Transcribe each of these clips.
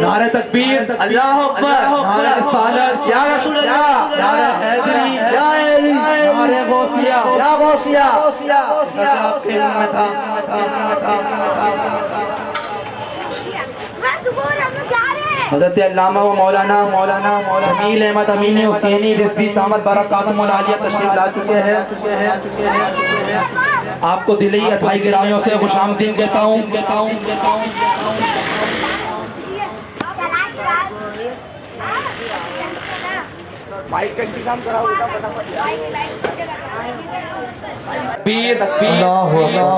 نعرہ تکبیر، اللہ اکبر، نعرہ رسالت، یا رسول اللہ، نعرہ حیدری، یا علی، نعرہ غوثیہ، یا غوثیہ، حضرت علامہ و مولانا جمیل احمد امین حسینی رضوی دامت برکاتہم العالیہ تشریف لا چکے ہیں۔ آپ کو دلی عطائی گرائیوں سے خوش آمدید کہتا ہوں۔ تکبیر،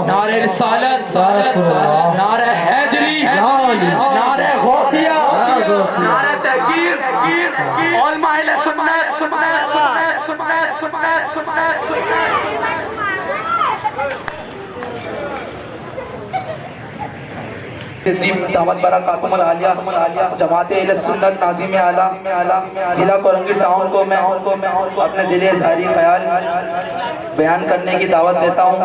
نعرہ رسالت، نعرہ حیدری، نعرہ غوثیہ، نعرہ تحقیر، علماء اہل سنت، دعوت برکاتہم العالیہ جماعت اہل سنت ناظم اعلیٰ ضلع کورنگی ٹاؤن کو میں اپنے دل اظہاری خیال بیان کرنے کی دعوت دیتا ہوں۔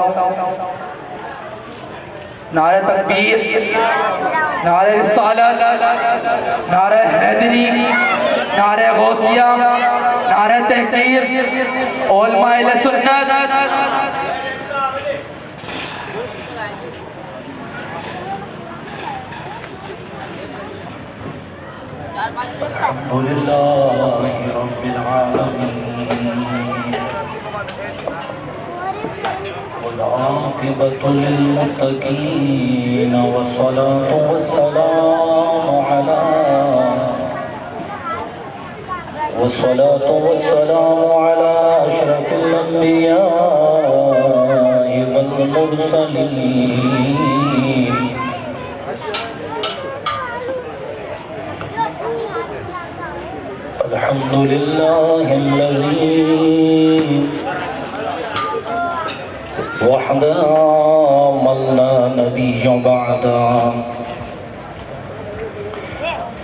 نعرہ تکبیر، نعرہ رسالت، نعرہ حیدری، نعرہ غوثیہ، نعرہ تحقیر، علماء اہل سنت۔ الحمدللہ رب العالمین والعاقبۃ للمتقین والصلاة والسلام علی اشرف الانبیاء والمرسلین الحمد لله الذي وحده من لا نبي بعده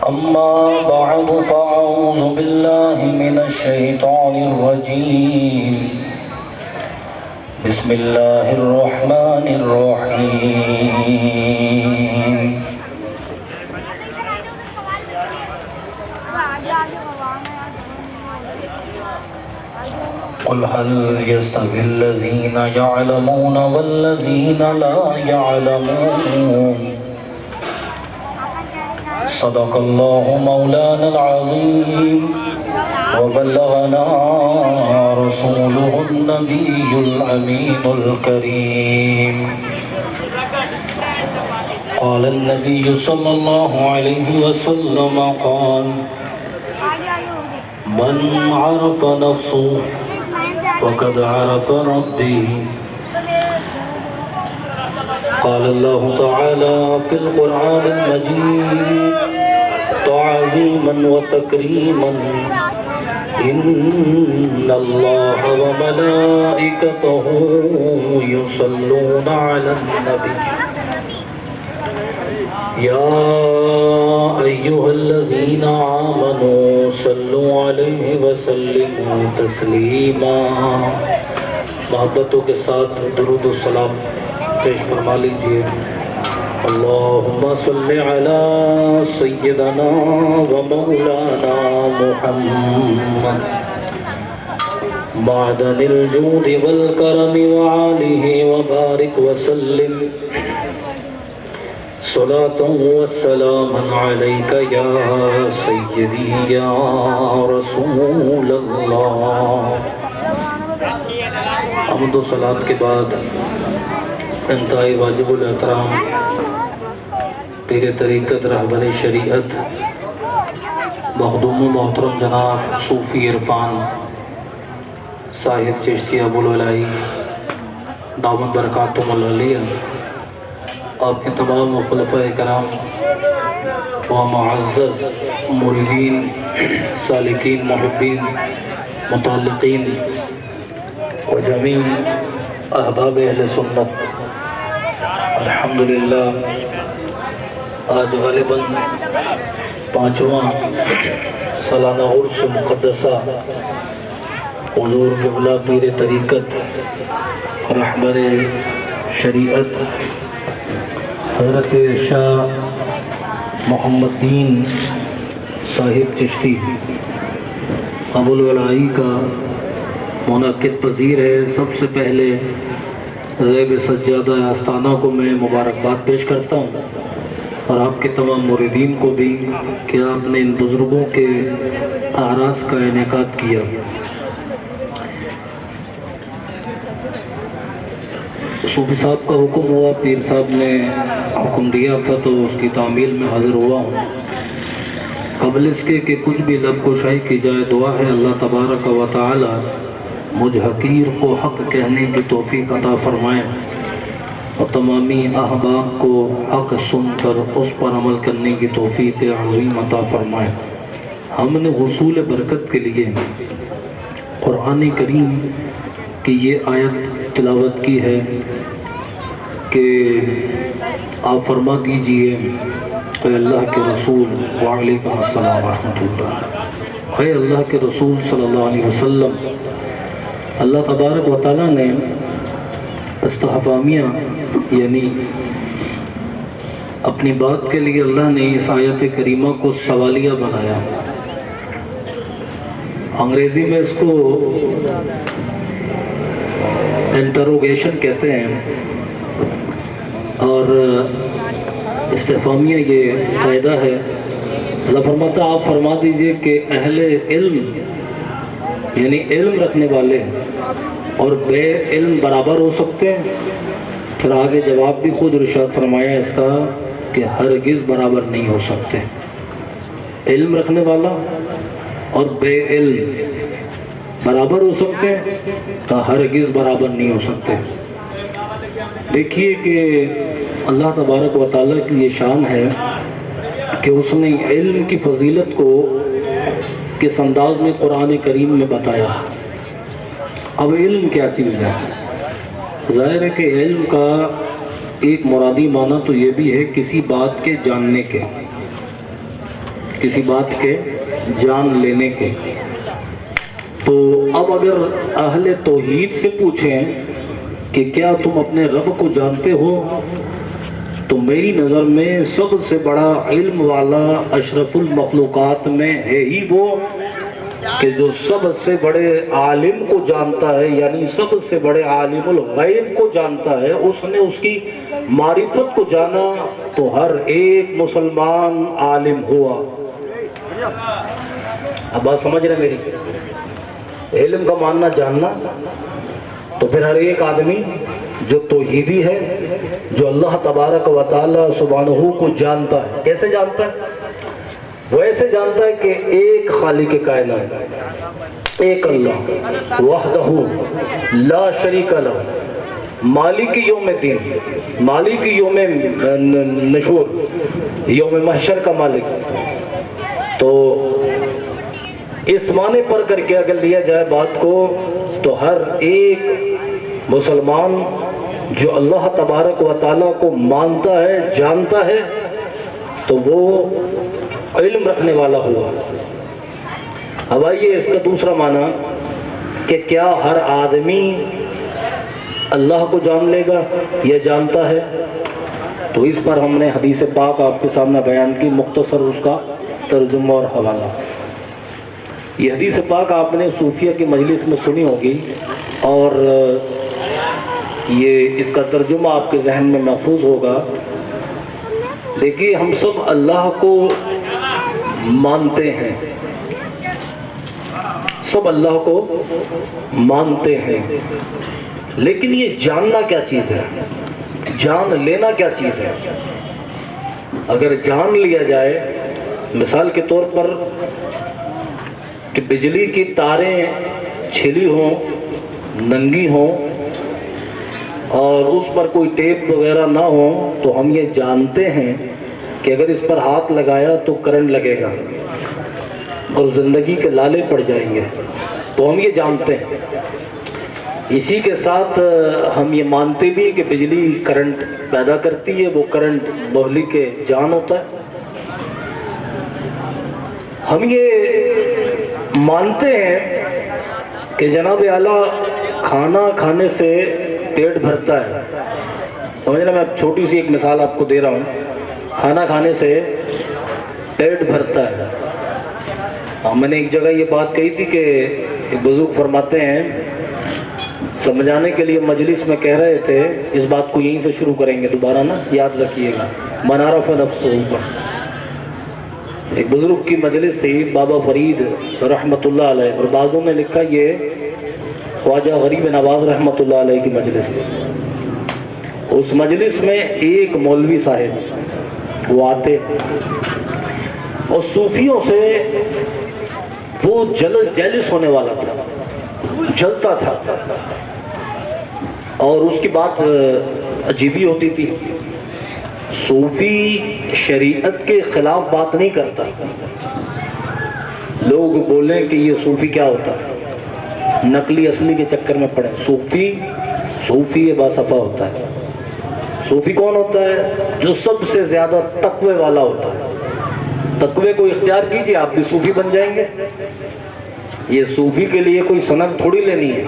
أما بعد فأعوذ بالله من الشيطان الرجيم بسم الله الرحمن الرحيم قل هل يستوي الذين يعلمون والذين لا يعلمون صدق الله مولانا العظيم وبلغنا رسوله النبي الأمين الكريم قال النبي صلى الله عليه وسلم قال من عرف نفسه فقد عرف ربه قال الله تعالى في القرآن المجيد تعظيما وتكريما إن الله وملائكته يصلون على النبي يا أيها الذين آمنوا صلوا عليه وسلموا تسلیما۔ محبتوں کے ساتھ درود و سلام پیش فرما لیجئے۔ اللہم صلی علی سیدنا و مولانا محمد معدن الجود والکرم وآلہ وبارک وسلم صلاة والسلام علیک یا سیدی یا رسول اللہ۔ حمد و صلاة کے بعد انتہائی واجب الاحترام پیر طریقت رہبر شریعت مخدوم و محترم جناب صوفی عرفان صاحب چشتی ابوالعلائی دامت برکاتہم العالیہ، آپ کے تمام خلفاء کرام و معزز مریدین سالکین محبین متعلقین و جمیع احباب اہل سنت، الحمدللہ آج غالباً 5واں سالانہ عرس مقدسہ حضور قبلہ پیر طریقت رہبر شریعت حضرت شاہ محمد دین صاحب چشتی ابوالولائی کا منعقد پذیر ہے، سب سے پہلے زیب سجادہ آستانہ کو میں مبارکباد پیش کرتا ہوں، اور آپ کے تمام موردین کو بھی کہ آپ نے ان بزرگوں کے اعراض کا انعقاد کیا۔ صوفی صاحب کا حکم ہوا، پیر صاحب نے حکم دیا تھا تو اس کی تعمیل میں حاضر ہوا ہوں۔ قبل اس کے کہ کچھ بھی لب گشائی کی جائے، دعا ہے اللہ تبارک و تعالی مجھ حقیر کو حق کہنے کی توفیق عطا فرمائے، اور تمامی احباب کو حق سن کر اس پر عمل کرنے کی توفیق عظیم عطا فرمائے۔ ہم نے حصول برکت کے لیے قرآن کریم کی یہ آیت تلاوت کی ہے کہ آپ فرما دیجئے اے اللہ کے رسول وعلیکم السلام ورحمۃ اللہ، اے اللہ کے رسول صلی اللہ علیہ وسلم، اللہ تبارک و تعالیٰ نے استحفامیہ یعنی اپنی بات کے لیے اللہ نے اس آیت کریمہ کو سوالیہ بنایا۔ انگریزی میں اس کو انٹروگیشن کہتے ہیں، اور استفہامیہ یہ قاعدہ ہے۔ اللہ فرماتا آپ فرما دیجئے کہ اہل علم یعنی علم رکھنے والے اور بے علم برابر ہو سکتے ہیں؟ پھر آگے جواب بھی خود ارشاد فرمایا اس کا کہ ہرگز برابر نہیں ہو سکتے۔ علم رکھنے والا اور بے علم برابر ہو سکتے ہیں تو ہرگز برابر نہیں ہو سکتے۔ دیکھیے کہ اللہ تبارک و تعالیٰ کی یہ شان ہے کہ اس نے علم کی فضیلت کو کس انداز میں قرآن کریم میں بتایا۔ اب علم کیا چیز ہے؟ ظاہر ہے کہ علم کا ایک مرادی معنی تو یہ بھی ہے کسی بات کے جاننے کے، کسی بات کے جان لینے کے۔ تو اب اگر اہل توحید سے پوچھیں کہ کیا تم اپنے رب کو جانتے ہو، تو میری نظر میں سب سے بڑا علم والا اشرف المخلوقات میں ہے ہی وہ کہ جو سب سے بڑے عالم کو جانتا ہے، یعنی سب سے بڑے عالم الغیب کو جانتا ہے۔ اس نے اس کی معرفت کو جانا تو ہر ایک مسلمان عالم ہوا۔ اب بات سمجھ رہے میری؟ علم کا ماننا جاننا، تو پھر ہر ایک آدمی جو توحیدی ہے، جو اللہ تبارک و تعالی سبحانہ کو جانتا ہے، کیسے جانتا ہے؟ وہ ایسے جانتا ہے کہ ایک خالق کائنات، ایک اللہ وحدہ لا شریک لہ، مالک یوم الدین، مالک یوم نشور، یوم محشر کا مالک۔ تو اس معنی پر کر کے اگر لیا جائے بات کو، تو ہر ایک مسلمان جو اللہ تبارک و تعالیٰ کو مانتا ہے، جانتا ہے، تو وہ علم رکھنے والا ہوا۔ اب آئیے اس کا دوسرا معنی کہ کیا ہر آدمی اللہ کو جان لے گا یا جانتا ہے؟ تو اس پر ہم نے حدیث پاک آپ کے سامنے بیان کی، مختصر اس کا ترجمہ اور حوالہ۔ یہ حدیث پاک آپ نے صوفیہ کی مجلس میں سنی ہوگی، اور یہ اس کا ترجمہ آپ کے ذہن میں محفوظ ہوگا۔ دیکھیے ہم سب اللہ کو مانتے ہیں، سب اللہ کو مانتے ہیں، لیکن یہ جاننا کیا چیز ہے؟ جان لینا کیا چیز ہے؟ اگر جان لیا جائے، مثال کے طور پر کہ بجلی کی تاریں چھلی ہوں، ننگی ہوں، اور اس پر کوئی ٹیپ وغیرہ نہ ہو، تو ہم یہ جانتے ہیں کہ اگر اس پر ہاتھ لگایا تو کرنٹ لگے گا اور زندگی کے لالے پڑ جائیں گے، تو ہم یہ جانتے ہیں۔ اسی کے ساتھ ہم یہ مانتے بھی کہ بجلی کرنٹ پیدا کرتی ہے، وہ کرنٹ بجلی کے جان ہوتا ہے۔ ہم یہ مانتے ہیں کہ جناب اعلیٰ کھانا کھانے سے پیٹ بھرتا ہے۔ سمجھ رہے، میں چھوٹی سی ایک مثال آپ کو دے رہا ہوں۔ کھانا کھانے سے پیٹ بھرتا ہے. میں نے ایک جگہ یہ بات کہی تھی کہ ایک بزرگ فرماتے ہیں, سمجھانے کے لیے مجلس میں کہہ رہے تھے, اس بات کو یہیں سے شروع کریں گے دوبارہ نا, یاد رکھیے گا. من عرف نفسہ پر ایک بزرگ کی مجلس تھی, بابا فرید رحمۃ اللہ علیہ, اور بعضوں نے لکھا یہ خواجہ غریب نواز رحمۃ اللہ علیہ کی مجلس تھی. اس مجلس میں ایک مولوی صاحب وہ آتے اور صوفیوں سے وہ جیلس ہونے والا تھا, جلتا تھا, اور اس کی بات عجیب ہی ہوتی تھی. صوفی شریعت کے خلاف بات نہیں کرتا. لوگ بولیں کہ یہ صوفی کیا ہوتا ہے, نقلی اصلی کے چکر میں پڑے. صوفی باصفا ہوتا ہے. صوفی کون ہوتا ہے؟ جو سب سے زیادہ تقوی والا ہوتا ہے. تقوی کو اختیار کیجئے, آپ بھی صوفی بن جائیں گے. یہ صوفی کے لیے کوئی سند تھوڑی لینی ہے,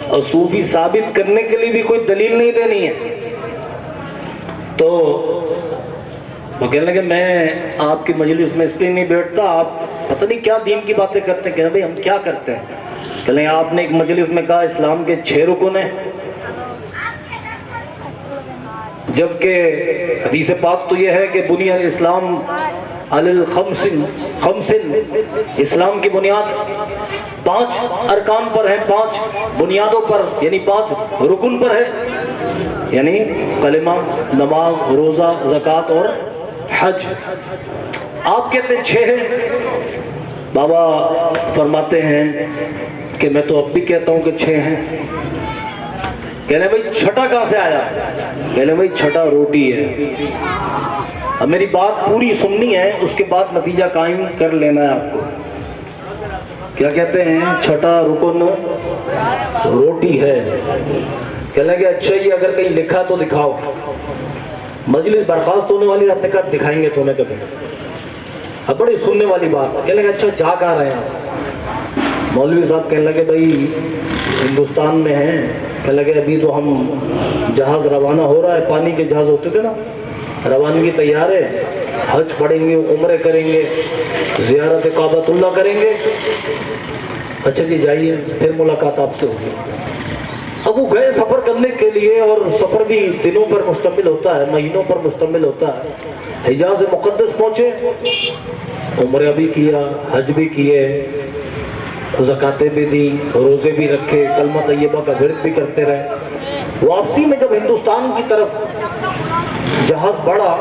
اور صوفی ثابت کرنے کے لیے بھی کوئی دلیل نہیں دینی ہے. تو وہ کہنے لگے میں آپ کی مجلس میں اس لیے نہیں بیٹھتا, آپ پتہ نہیں کیا دین کی باتیں کرتے ہیں. کہنے بھائی ہم کیا کرتے ہیں؟ کہنے لگے آپ نے ایک مجلس میں کہا اسلام کے 6 رکن ہیں, جبکہ حدیث پاک تو یہ ہے کہ بنی الاسلام علی الخمس, اسلام کی بنیاد 5 ارکان پر ہے, 5 بنیادوں پر, یعنی 5 رکن پر ہے, یعنی کلمہ, نماز, روزہ, زکوٰۃ اور حج. آپ کہتے ہیں 6 ہیں. بابا فرماتے ہیں کہ میں تو اب بھی کہتا ہوں کہ 6 ہیں. کہنے بھائی چھٹا کہاں سے آیا؟ کہنے بھائی چھٹا روٹی ہے. اب میری بات پوری سننی ہے, اس کے بعد نتیجہ قائم کر لینا ہے آپ کو. کیا کہتے ہیں؟ چھٹا رکن روٹی ہے. کہنے لگے اچھا یہ اگر کہیں لکھا تو دکھاؤ. مجلس برخاست ہونے والی, آپ نے کہا دکھائیں گے تمہیں کبھی. اب بڑی سننے والی بات. کہنے لگے اچھا جا کہاں رہے ہیں؟ مولوی صاحب کہنے لگے بھائی ہندوستان میں ہیں. کہنے لگے ابھی تو ہم جہاز روانہ ہو رہا ہے, پانی کے جہاز ہوتے تھے نا, روانگی تیار ہے, حج پڑھیں گے, عمرے کریں گے, زیارت کعبۃ اللہ کریں گے. اچھا جی جائیے, پھر ملاقات آپ سے ہوگی. اب وہ گئے سفر کرنے کے لیے, اور سفر بھی دنوں پر مشتمل ہوتا ہے, مہینوں پر مشتمل ہوتا ہے. حجاز مقدس پہنچے, عمرہ بھی کیا, حج بھی کیے, زکاتیں بھی دی, روزے بھی رکھے, کلمہ طیبہ کا ورد بھی کرتے رہے. واپسی میں جب ہندوستان کی طرف جہاز بڑھا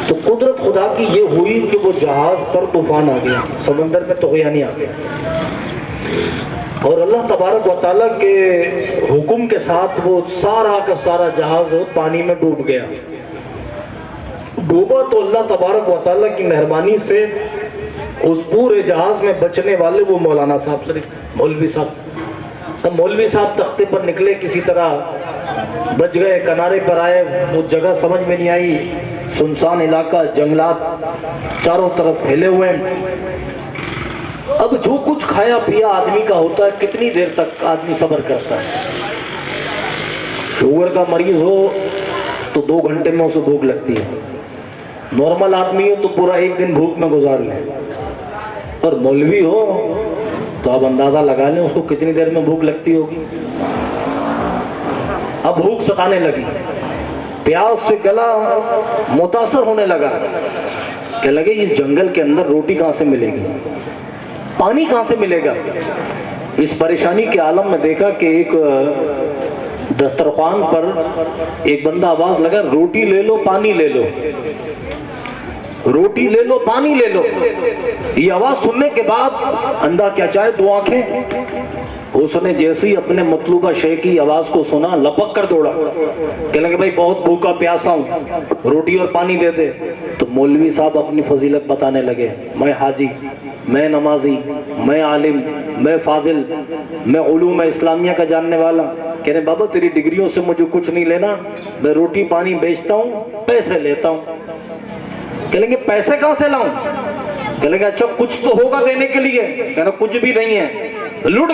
تو قدرت خدا کی یہ ہوئی کہ وہ جہاز پر طوفان آ گیا, سمندر میں طغیانی آ گیا, اور اللہ تبارک و تعالیٰ کے حکم کے ساتھ وہ سارا کا سارا جہاز پانی میں ڈوب گیا. ڈوبا تو اللہ تبارک و تعالیٰ کی مہربانی سے اس پورے جہاز میں بچنے والے وہ مولانا صاحب, مولوی صاحب. اب مولوی صاحب تختے پر نکلے, کسی طرح بچ گئے, کنارے پر آئے. وہ جگہ سمجھ میں نہیں آئی, سنسان علاقہ, جنگلات چاروں طرف پھیلے ہوئے ہیں. اب جو کچھ کھایا پیا آدمی کا ہوتا ہے, کتنی دیر تک آدمی صبر کرتا ہے؟ شوگر کا مریض ہو تو 2 گھنٹے میں اسے بھوک لگتی ہے, نارمل آدمی ہو تو پورا 1 دن بھوک میں گزار لیں, اور مولوی ہو تو آپ اندازہ لگا لیں اس کو کتنی دیر میں بھوک لگتی ہوگی. اب بھوک ستانے لگی, پیاس سے گلا متاثر ہونے لگا. کہ لگے اس جنگل کے اندر روٹی کہاں سے ملے گی, پانی کہاں سے ملے گا؟ اس پریشانی کے عالم میں دیکھا کہ ایک دسترخوان پر ایک بندہ آواز لگا, روٹی لے لو پانی لے لو, روٹی لے لو پانی لے لو. یہ آواز سننے کے بعد اندھا کیا چاہے 2 آنکھیں, اس نے جیسے ہی اپنے مطلوبہ شے کی آواز کو سنا لپک کر دوڑا. کہنے لگے بھائی بہت بھوکا پیاسا ہوں, روٹی اور پانی دے دے. تو مولوی صاحب اپنی فضیلت بتانے لگے, میں حاجی, میں نمازی, میں عالم, میں فاضل, میں علوم اسلامیہ کا جاننے والا. کہنے بابا تیری ڈگریوں سے مجھے کچھ نہیں لینا, میں روٹی پانی بیچتا ہوں, پیسے لیتا ہوں. کہیں گے پیسے کہاں سے لاؤں؟ کہیں گے اچھا کچھ تو ہوگا دینے کے لیے. کہنا کچھ بھی نہیں ہے, لٹ